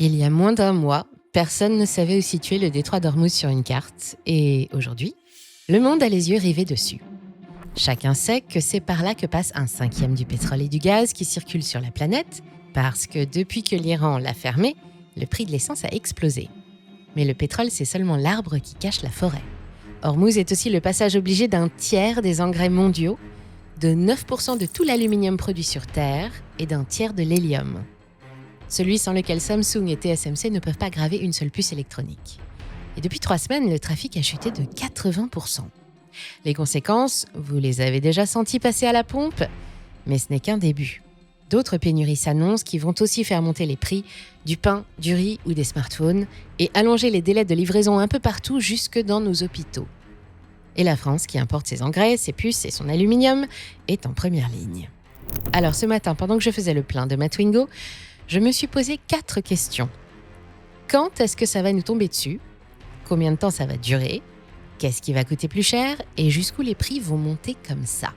Il y a moins d'un mois, personne ne savait où situer le détroit d'Ormuz sur une carte. Et aujourd'hui, le monde a les yeux rivés dessus. Chacun sait que c'est par là que passe un cinquième du pétrole et du gaz qui circulent sur la planète, parce que depuis que l'Iran l'a fermé, le prix de l'essence a explosé. Mais le pétrole, c'est seulement l'arbre qui cache la forêt. Ormuz est aussi le passage obligé d'un tiers des engrais mondiaux, de 9% de tout l'aluminium produit sur Terre et d'un tiers de l'hélium. Celui sans lequel Samsung et TSMC ne peuvent pas graver une seule puce électronique. Et depuis 3 semaines, le trafic a chuté de 80%. Les conséquences, vous les avez déjà senties passer à la pompe, mais ce n'est qu'un début. D'autres pénuries s'annoncent qui vont aussi faire monter les prix du pain, du riz ou des smartphones et allonger les délais de livraison un peu partout jusque dans nos hôpitaux. Et la France, qui importe ses engrais, ses puces et son aluminium, est en première ligne. Alors ce matin, pendant que je faisais le plein de ma Twingo, je me suis posé 4 questions. Quand est-ce que ça va nous tomber dessus ? Combien de temps ça va durer ? Qu'est-ce qui va coûter plus cher ? Et jusqu'où les prix vont monter comme ça ?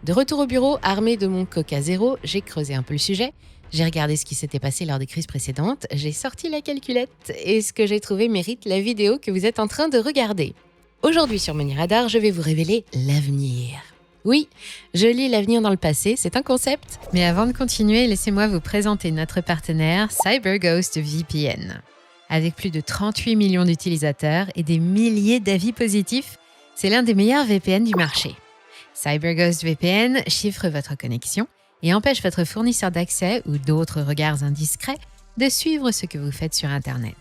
De retour au bureau, armé de mon Coca Zéro, j'ai creusé un peu le sujet. J'ai regardé ce qui s'était passé lors des crises précédentes. J'ai sorti la calculette et ce que j'ai trouvé mérite la vidéo que vous êtes en train de regarder. Aujourd'hui sur Money Radar, je vais vous révéler l'avenir. Oui, je lis l'avenir dans le passé, c'est un concept. Mais avant de continuer, laissez-moi vous présenter notre partenaire CyberGhost VPN. Avec plus de 38 millions d'utilisateurs et des milliers d'avis positifs, c'est l'un des meilleurs VPN du marché. CyberGhost VPN chiffre votre connexion et empêche votre fournisseur d'accès ou d'autres regards indiscrets de suivre ce que vous faites sur Internet.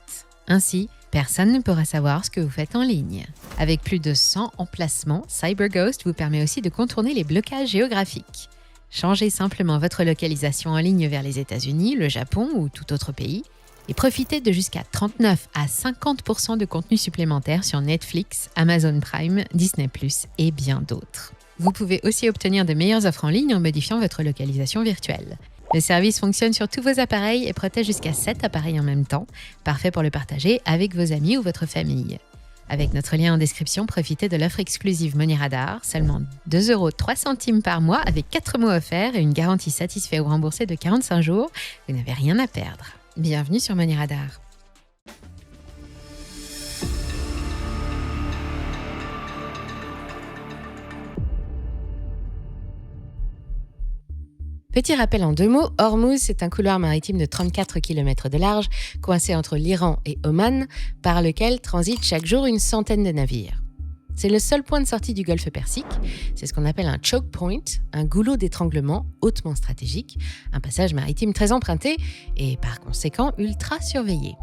Ainsi, personne ne pourra savoir ce que vous faites en ligne. Avec plus de 100 emplacements, CyberGhost vous permet aussi de contourner les blocages géographiques. Changez simplement votre localisation en ligne vers les États-Unis, le Japon ou tout autre pays et profitez de jusqu'à 39 à 50% de contenu supplémentaire sur Netflix, Amazon Prime, Disney+, et bien d'autres. Vous pouvez aussi obtenir de meilleures offres en ligne en modifiant votre localisation virtuelle. Le service fonctionne sur tous vos appareils et protège jusqu'à 7 appareils en même temps, parfait pour le partager avec vos amis ou votre famille. Avec notre lien en description, profitez de l'offre exclusive Money Radar, seulement 2,03 € par mois avec 4 mois offerts et une garantie satisfait ou remboursée de 45 jours. Vous n'avez rien à perdre. Bienvenue sur Money Radar. Petit rappel en 2 mots, Ormuz, c'est un couloir maritime de 34 km de large, coincé entre l'Iran et Oman, par lequel transitent chaque jour une centaine de navires. C'est le seul point de sortie du golfe Persique, c'est ce qu'on appelle un choke point, un goulot d'étranglement hautement stratégique, un passage maritime très emprunté et par conséquent ultra surveillé.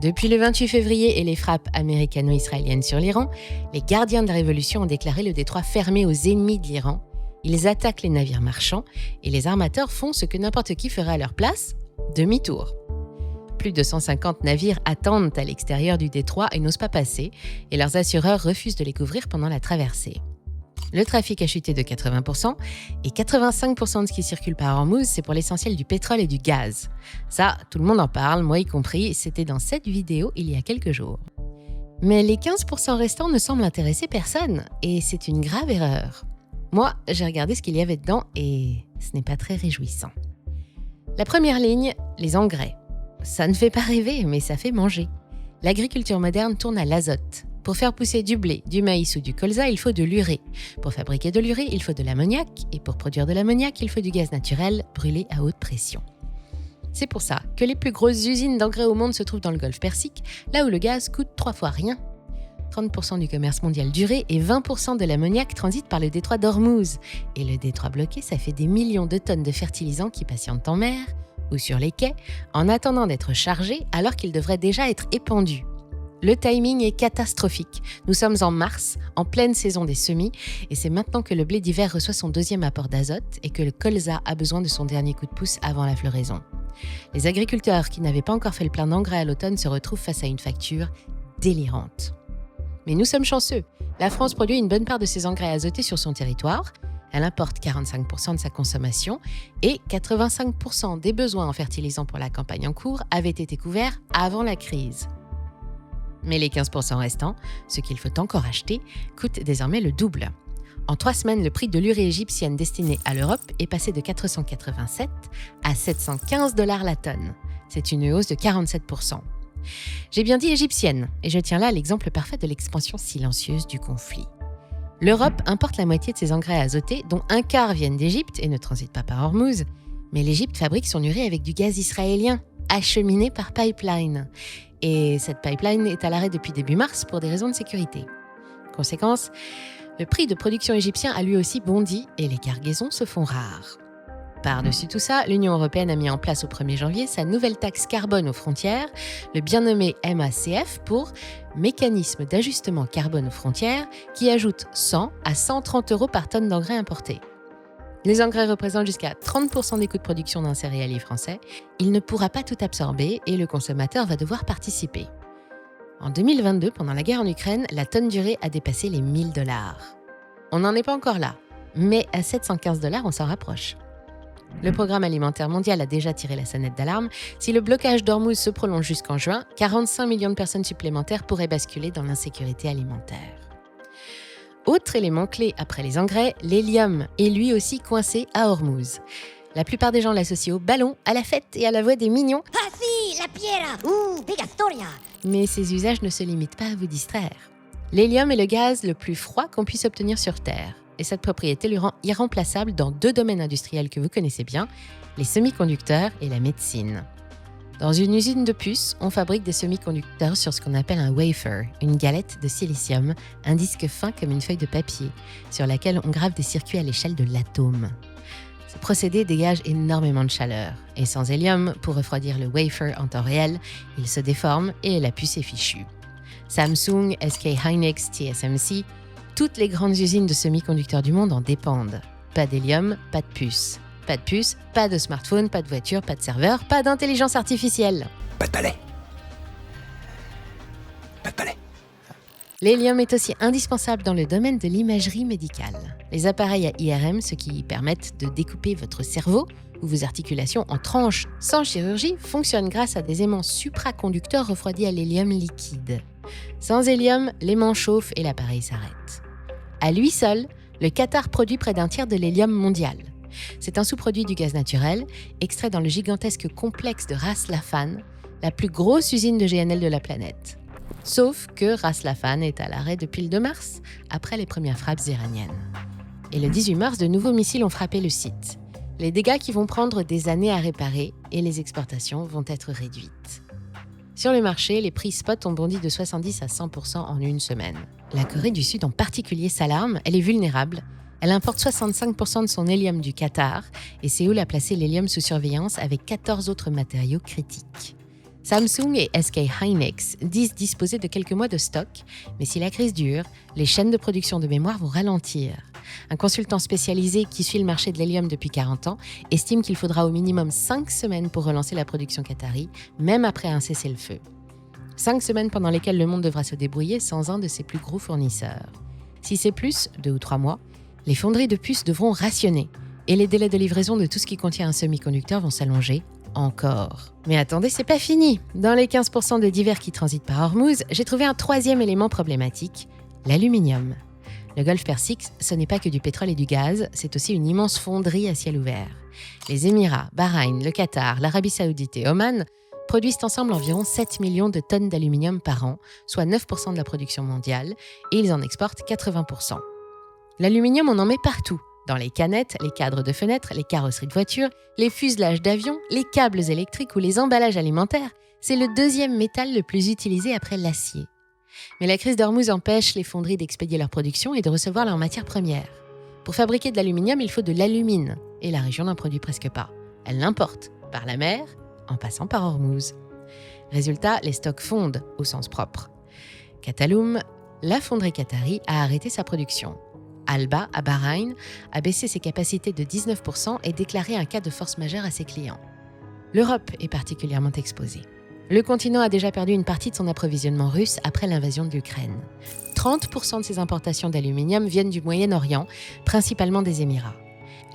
Depuis le 28 février et les frappes américano-israéliennes sur l'Iran, les gardiens de la révolution ont déclaré le détroit fermé aux ennemis de l'Iran. Ils attaquent les navires marchands et les armateurs font ce que n'importe qui ferait à leur place, demi-tour. Plus de 150 navires attendent à l'extérieur du détroit et n'osent pas passer, et leurs assureurs refusent de les couvrir pendant la traversée. Le trafic a chuté de 80%, et 85% de ce qui circule par Ormuz, c'est pour l'essentiel du pétrole et du gaz. Ça, tout le monde en parle, moi y compris, c'était dans cette vidéo il y a quelques jours. Mais les 15% restants ne semblent intéresser personne, et c'est une grave erreur. Moi, j'ai regardé ce qu'il y avait dedans et ce n'est pas très réjouissant. La première ligne, les engrais. Ça ne fait pas rêver, mais ça fait manger. L'agriculture moderne tourne à l'azote. Pour faire pousser du blé, du maïs ou du colza, il faut de l'urée. Pour fabriquer de l'urée, il faut de l'ammoniac. Et pour produire de l'ammoniac, il faut du gaz naturel brûlé à haute pression. C'est pour ça que les plus grosses usines d'engrais au monde se trouvent dans le golfe Persique, là où le gaz coûte 3 fois rien. 30% du commerce mondial d'urée et 20% de l'ammoniac transitent par le détroit d'Ormuz. Et le détroit bloqué, ça fait des millions de tonnes de fertilisants qui patientent en mer ou sur les quais en attendant d'être chargés alors qu'ils devraient déjà être épandus. Le timing est catastrophique. Nous sommes en mars, en pleine saison des semis, et c'est maintenant que le blé d'hiver reçoit son 2e apport d'azote et que le colza a besoin de son dernier coup de pouce avant la floraison. Les agriculteurs qui n'avaient pas encore fait le plein d'engrais à l'automne se retrouvent face à une facture délirante. Mais nous sommes chanceux. La France produit une bonne part de ses engrais azotés sur son territoire. Elle importe 45% de sa consommation et 85% des besoins en fertilisants pour la campagne en cours avaient été couverts avant la crise. Mais les 15% restants, ce qu'il faut encore acheter, coûtent désormais le double. En 3 semaines, le prix de l'urée égyptienne destinée à l'Europe est passé de 487 à 715 $ la tonne. C'est une hausse de 47%. J'ai bien dit égyptienne, et je tiens là l'exemple parfait de l'expansion silencieuse du conflit. L'Europe importe la moitié de ses engrais azotés, dont un quart viennent d'Égypte et ne transitent pas par Hormuz. Mais l'Égypte fabrique son urée avec du gaz israélien, acheminé par pipeline. Et cette pipeline est à l'arrêt depuis début mars pour des raisons de sécurité. Conséquence, le prix de production égyptien a lui aussi bondi et les cargaisons se font rares. Par-dessus tout ça, l'Union européenne a mis en place au 1er janvier sa nouvelle taxe carbone aux frontières, le bien nommé MACF pour Mécanisme d'ajustement carbone aux frontières, qui ajoute 100 à 130 € par tonne d'engrais importés. Les engrais représentent jusqu'à 30% des coûts de production d'un céréalier français. Il ne pourra pas tout absorber et le consommateur va devoir participer. En 2022, pendant la guerre en Ukraine, la tonne d'urée a dépassé les 1 000 $. On n'en est pas encore là, mais à 715 $, on s'en rapproche. Le Programme alimentaire mondial a déjà tiré la sonnette d'alarme. Si le blocage d'Ormuz se prolonge jusqu'en juin, 45 millions de personnes supplémentaires pourraient basculer dans l'insécurité alimentaire. Autre élément clé après les engrais, l'hélium est lui aussi coincé à Hormuz. La plupart des gens l'associent au ballon, à la fête et à la voix des mignons. Ah si, la pierre, pegatoria. Mais ces usages ne se limitent pas à vous distraire. L'hélium est le gaz le plus froid qu'on puisse obtenir sur Terre. Et cette propriété le rend irremplaçable dans 2 domaines industriels que vous connaissez bien, les semi-conducteurs et la médecine. Dans une usine de puces, on fabrique des semi-conducteurs sur ce qu'on appelle un wafer, une galette de silicium, un disque fin comme une feuille de papier, sur laquelle on grave des circuits à l'échelle de l'atome. Ce procédé dégage énormément de chaleur, et sans hélium, pour refroidir le wafer en temps réel, il se déforme et la puce est fichue. Samsung, SK Hynix, TSMC, toutes les grandes usines de semi-conducteurs du monde en dépendent. Pas d'hélium, pas de puce. Pas de puce, pas de smartphone, pas de voiture, pas de serveur, pas d'intelligence artificielle. Pas de palais. Pas de palais. L'hélium est aussi indispensable dans le domaine de l'imagerie médicale. Les appareils à IRM, ceux qui permettent de découper votre cerveau ou vos articulations en tranches sans chirurgie, fonctionnent grâce à des aimants supraconducteurs refroidis à l'hélium liquide. Sans hélium, l'aimant chauffe et l'appareil s'arrête. À lui seul, le Qatar produit près d'un tiers de l'hélium mondial. C'est un sous-produit du gaz naturel, extrait dans le gigantesque complexe de Ras Laffan, la plus grosse usine de GNL de la planète. Sauf que Ras Laffan est à l'arrêt depuis le 2 mars, après les premières frappes iraniennes. Et le 18 mars, de nouveaux missiles ont frappé le site. Les dégâts qui vont prendre des années à réparer et les exportations vont être réduites. Sur le marché, les prix spot ont bondi de 70 à 100% en une semaine. La Corée du Sud en particulier s'alarme, elle est vulnérable. Elle importe 65% de son hélium du Qatar et Séoul a placé l'hélium sous surveillance avec 14 autres matériaux critiques. Samsung et SK Hynix disent disposer de quelques mois de stock, mais si la crise dure, les chaînes de production de mémoire vont ralentir. Un consultant spécialisé qui suit le marché de l'hélium depuis 40 ans estime qu'il faudra au minimum 5 semaines pour relancer la production qatari, même après un cessez-le-feu. 5 semaines pendant lesquelles le monde devra se débrouiller sans un de ses plus gros fournisseurs. Si c'est plus, 2 ou 3 mois, les fonderies de puces devront rationner et les délais de livraison de tout ce qui contient un semi-conducteur vont s'allonger encore. Mais attendez, c'est pas fini. Dans les 15% de divers qui transitent par Hormuz, j'ai trouvé un 3e élément problématique, l'aluminium. Le golfe Persique, ce n'est pas que du pétrole et du gaz, c'est aussi une immense fonderie à ciel ouvert. Les Émirats, Bahreïn, le Qatar, l'Arabie Saoudite et Oman produisent ensemble environ 7 millions de tonnes d'aluminium par an, soit 9% de la production mondiale, et ils en exportent 80%. L'aluminium, on en met partout. Dans les canettes, les cadres de fenêtres, les carrosseries de voitures, les fuselages d'avions, les câbles électriques ou les emballages alimentaires, c'est le 2e métal le plus utilisé après l'acier. Mais la crise d'Hormuz empêche les fonderies d'expédier leur production et de recevoir leurs matières premières. Pour fabriquer de l'aluminium, il faut de l'alumine, et la région n'en produit presque pas. Elle l'importe, par la mer, en passant par Hormuz. Résultat, les stocks fondent, au sens propre. Qatalum, la fonderie qatari, a arrêté sa production. Alba, à Bahreïn, a baissé ses capacités de 19% et déclaré un cas de force majeure à ses clients. L'Europe est particulièrement exposée. Le continent a déjà perdu une partie de son approvisionnement russe après l'invasion de l'Ukraine. 30% de ses importations d'aluminium viennent du Moyen-Orient, principalement des Émirats.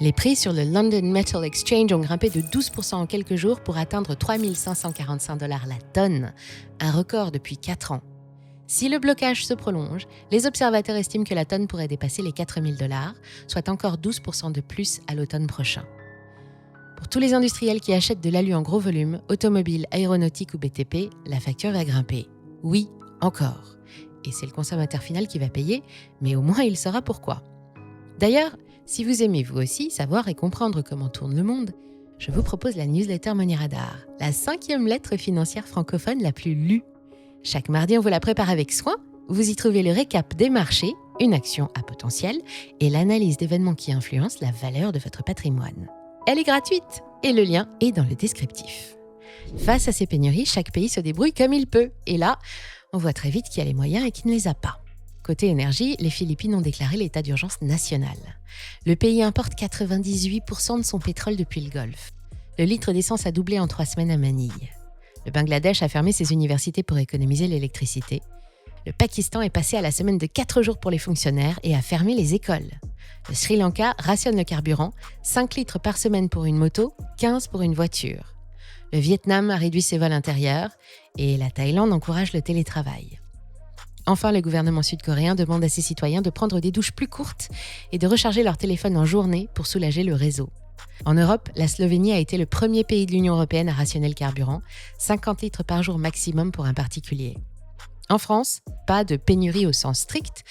Les prix sur le London Metal Exchange ont grimpé de 12% en quelques jours pour atteindre 3 545 $ la tonne, un record depuis 4 ans. Si le blocage se prolonge, les observateurs estiment que la tonne pourrait dépasser les 4 000 $, soit encore 12% de plus à l'automne prochain. Pour tous les industriels qui achètent de l'alu en gros volume, automobile, aéronautique ou BTP, la facture va grimper. Oui, encore. Et c'est le consommateur final qui va payer, mais au moins il saura pourquoi. D'ailleurs, si vous aimez vous aussi savoir et comprendre comment tourne le monde, je vous propose la newsletter Money Radar, la 5e lettre financière francophone la plus lue. Chaque mardi, on vous la prépare avec soin. Vous y trouvez le récap des marchés, une action à potentiel et l'analyse d'événements qui influencent la valeur de votre patrimoine. Elle est gratuite et le lien est dans le descriptif. Face à ces pénuries, chaque pays se débrouille comme il peut. Et là, on voit très vite qui a les moyens et qui ne les a pas. Côté énergie, les Philippines ont déclaré l'état d'urgence national. Le pays importe 98% de son pétrole depuis le Golfe. Le litre d'essence a doublé en 3 semaines à Manille. Le Bangladesh a fermé ses universités pour économiser l'électricité. Le Pakistan est passé à la semaine de 4 jours pour les fonctionnaires et a fermé les écoles. Le Sri Lanka rationne le carburant, 5 litres par semaine pour une moto, 15 pour une voiture. Le Vietnam a réduit ses vols intérieurs et la Thaïlande encourage le télétravail. Enfin, le gouvernement sud-coréen demande à ses citoyens de prendre des douches plus courtes et de recharger leur téléphone en journée pour soulager le réseau. En Europe, la Slovénie a été le premier pays de l'Union européenne à rationner le carburant, 50 litres par jour maximum pour un particulier. En France, pas de pénurie au sens strict.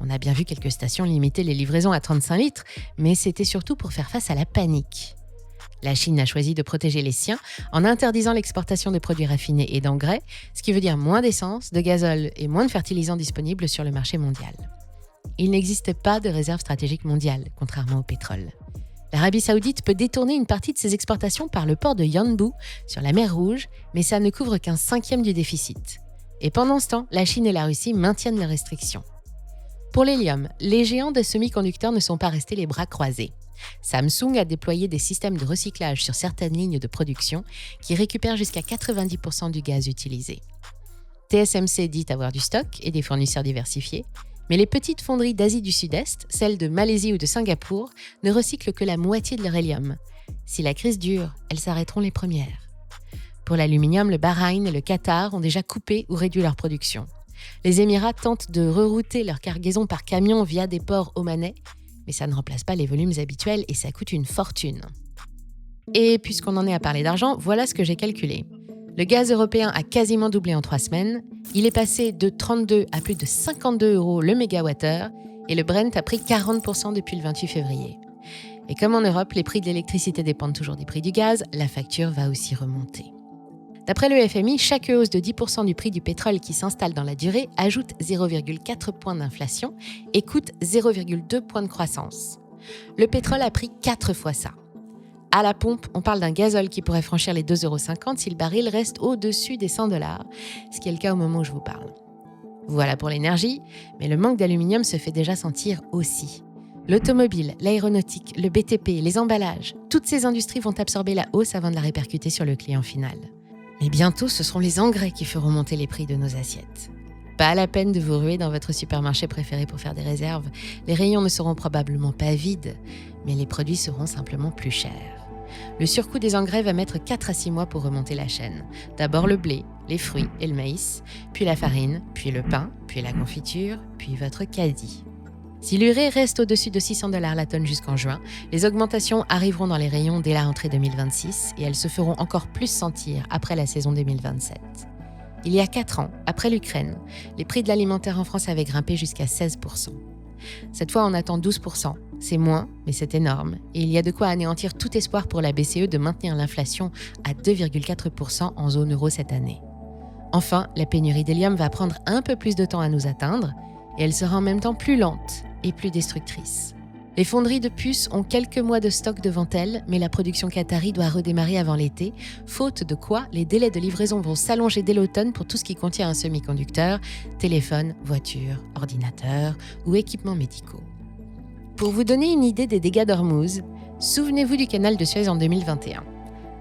On a bien vu quelques stations limiter les livraisons à 35 litres, mais c'était surtout pour faire face à la panique. La Chine a choisi de protéger les siens en interdisant l'exportation de produits raffinés et d'engrais, ce qui veut dire moins d'essence, de gazole et moins de fertilisants disponibles sur le marché mondial. Il n'existe pas de réserve stratégique mondiale, contrairement au pétrole. L'Arabie Saoudite peut détourner une partie de ses exportations par le port de Yanbu, sur la mer Rouge, mais ça ne couvre qu'un 1/5 du déficit. Et pendant ce temps, la Chine et la Russie maintiennent leurs restrictions. Pour l'hélium, les géants des semi-conducteurs ne sont pas restés les bras croisés. Samsung a déployé des systèmes de recyclage sur certaines lignes de production qui récupèrent jusqu'à 90% du gaz utilisé. TSMC dit avoir du stock et des fournisseurs diversifiés, mais les petites fonderies d'Asie du Sud-Est, celles de Malaisie ou de Singapour, ne recyclent que la moitié de leur hélium. Si la crise dure, elles s'arrêteront les premières. Pour l'aluminium, le Bahreïn et le Qatar ont déjà coupé ou réduit leur production. Les Émirats tentent de rerouter leurs cargaisons par camion via des ports omanais, mais ça ne remplace pas les volumes habituels et ça coûte une fortune. Et puisqu'on en est à parler d'argent, voilà ce que j'ai calculé. Le gaz européen a quasiment doublé en 3 semaines. Il est passé de 32 à plus de 52 € le mégawattheure et le Brent a pris 40% depuis le 28 février. Et comme en Europe, les prix de l'électricité dépendent toujours des prix du gaz, la facture va aussi remonter. D'après le FMI, chaque hausse de 10% du prix du pétrole qui s'installe dans la durée ajoute 0,4 points d'inflation et coûte 0,2 points de croissance. Le pétrole a pris 4 fois ça. À la pompe, on parle d'un gazole qui pourrait franchir les 2,50 € si le baril reste au-dessus des 100 $, ce qui est le cas au moment où je vous parle. Voilà pour l'énergie, mais le manque d'aluminium se fait déjà sentir aussi. L'automobile, l'aéronautique, le BTP, les emballages, toutes ces industries vont absorber la hausse avant de la répercuter sur le client final. Mais bientôt, ce seront les engrais qui feront monter les prix de nos assiettes. Pas la peine de vous ruer dans votre supermarché préféré pour faire des réserves. Les rayons ne seront probablement pas vides, mais les produits seront simplement plus chers. Le surcoût des engrais va mettre 4 à 6 mois pour remonter la chaîne. D'abord le blé, les fruits et le maïs, puis la farine, puis le pain, puis la confiture, puis votre caddie. Si l'urée reste au-dessus de 600 $ la tonne jusqu'en juin, les augmentations arriveront dans les rayons dès la rentrée 2026 et elles se feront encore plus sentir après la saison 2027. Il y a 4 ans, après l'Ukraine, les prix de l'alimentaire en France avaient grimpé jusqu'à 16%. Cette fois, on attend 12%. C'est moins, mais c'est énorme. Et il y a de quoi anéantir tout espoir pour la BCE de maintenir l'inflation à 2,4% en zone euro cette année. Enfin, la pénurie d'hélium va prendre un peu plus de temps à nous atteindre et elle sera en même temps plus lente et plus destructrice. Les fonderies de puces ont quelques mois de stock devant elles, mais la production qatari doit redémarrer avant l'été, faute de quoi les délais de livraison vont s'allonger dès l'automne pour tout ce qui contient un semi-conducteur, téléphone, voiture, ordinateur ou équipements médicaux. Pour vous donner une idée des dégâts d'Ormuz, souvenez-vous du canal de Suez en 2021.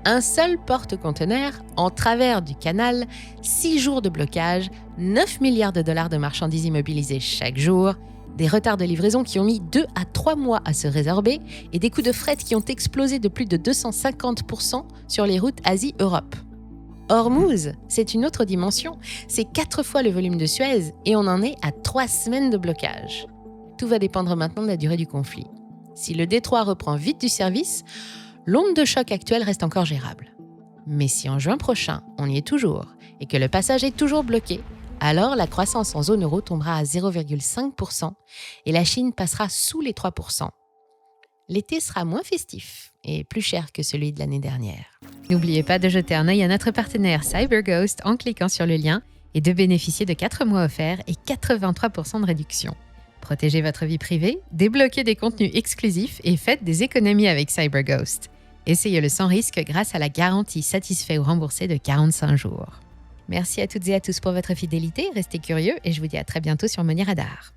Un seul porte-conteneur, en travers du canal, 6 jours de blocage, 9 milliards de dollars de marchandises immobilisées chaque jour, des retards de livraison qui ont mis 2 à 3 mois à se résorber et des coûts de fret qui ont explosé de plus de 250% sur les routes Asie-Europe. Ormuz, c'est une autre dimension, c'est 4 fois le volume de Suez et on en est à 3 semaines de blocage. Tout va dépendre maintenant de la durée du conflit. Si le détroit reprend vite du service, l'onde de choc actuelle reste encore gérable. Mais si en juin prochain, on y est toujours et que le passage est toujours bloqué, alors la croissance en zone euro tombera à 0,5% et la Chine passera sous les 3%. L'été sera moins festif et plus cher que celui de l'année dernière. N'oubliez pas de jeter un œil à notre partenaire CyberGhost en cliquant sur le lien et de bénéficier de 4 mois offerts et 83% de réduction. Protégez votre vie privée, débloquez des contenus exclusifs et faites des économies avec CyberGhost. Essayez-le sans risque grâce à la garantie satisfait ou remboursé de 45 jours. Merci à toutes et à tous pour votre fidélité, restez curieux et je vous dis à très bientôt sur Money Radar.